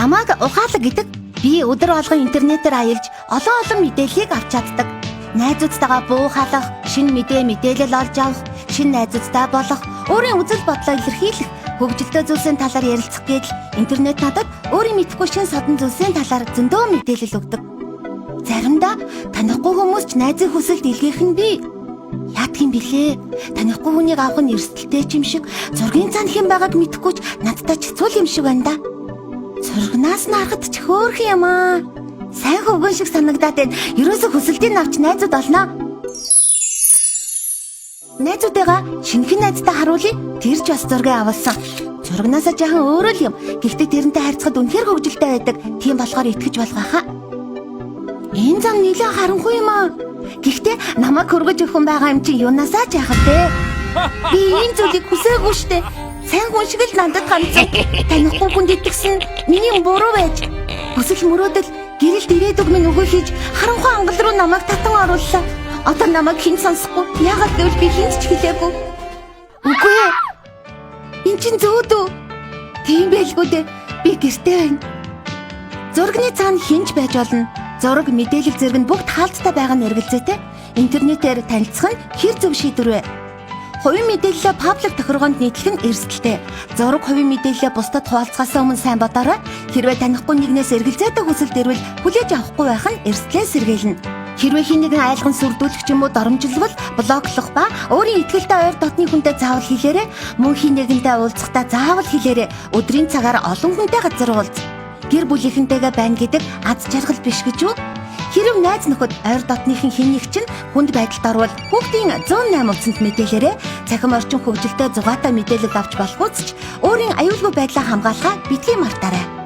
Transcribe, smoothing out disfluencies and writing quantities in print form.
Намайг ухаалаг гэдэг. Би өдөр болгон интернетээр аялж олон мэдээллийг авч чаддаг. Найзуудтайгаа буухалах, шинэ мэдээлэл олж авах, шинэ найзуудтай болох, өөрийн үзэл бодлоо илэрхийлэх, хөгжилтэй зүйлсийн талаар ярилцах гэдэл интернет надад өөрийн мэдэхгүй шинэ содон зүйлсийн талаар зөндөө мэдээлэл өгдөг. Заримдаа танихгүй хүмүүс ч найзын хүсэлд илгээх нь би. Яадгийн билээ? Танихгүй хүнийг авах нь эрсдэлтэй юм шиг, зургийн цаан хэн байгааг мэдэхгүй ч надтай ч хэцүү юм шиг байна да. Зургнаас нь харахад ч хөөрхөн юм аа. Сайн хөвгөн шиг санагдаад байна. Ерөөсө хүсэлтийг авч найзууд олноо. Найзуудаа шинэхэн найзтай харуулъя. Тэр ч бас зургийг авалсан. Зургнаасаа жаахан өөрөө л юм. Гэхдээ тэрнтэй харьцахад үнэхээр хөвгөлтэй байдаг. Тийм болохоор итгэж болох байхаа. Энэ зам нэлээд харанхуй юм аа. Гэхдээ намайг хөргөж өгөх хүн байгаа юм чи юунаасаа ч яхав те. Би энэ зүйлийг хүсээгүй штэ. Сайн хүн шиг л надад ганцхан. Танихгүй хүнд итгэсэн миний буруу байж. Өсөл мөрөөдөл гэрэлд ирээдүг минь өгөө хийж харанхуй ангал руу намайг татан орууллаа. Одоо намайг хэн сонсохгүй. Яагаад гэвэл би хинт ч хэлээгүй. Үгүй ээ. Энд чинь зөөдөө. Тийм байлгүй дээ. Би гэртээ байна. Зургийн цаана хинж байж болно. Зураг мэдээлэл зэрэг нь бүгд хаалттай байгаа нь эргэлзээтэй. Интернетээр танилцах нь хэр зөв шийдвэр вэ? Хувийн мэдээлэлээ паблик тохиргоонд нийтлэх нь эрсдэлтэй. Зураг хувийн мэдээлэлээ бусдад хуваалцахаас өмнө сайн бодоорой. Хэрвээ танихгүй нэгнээс эргэлзээтэй хүсэлт ирвэл хүлээж авахгүй байх нь эрсдлээ сэргийлнэ. Хэрвээ хин нэгэн айлган сүрдүүлэх ч юм уу доромжилбал блоклох ба өөрийн ихтгэлтэй ойр дотны хүнтэй заавал хэлээрэй. Мөн хин нэгэнтэй уулзахдаа заавал хэлээрэй. Өдрийн цагаар олон хүнтэй газар уулз. Гэр бүлийнхэнтэйгээ байна гэдэг аз жаргал биш гэж үү? Хэрв найз нөхөд ойр дотныхын хэн нэг чинь хүнд байдалд орвол хүүхдийн 108 утсанд мэдээлээрээ цахим орчин хөгжилтэй зугаатай мэдээлэл авч болохуйц ч өөрийн аюулгүй байдлаа хамгаалахаа битгий мартаарай.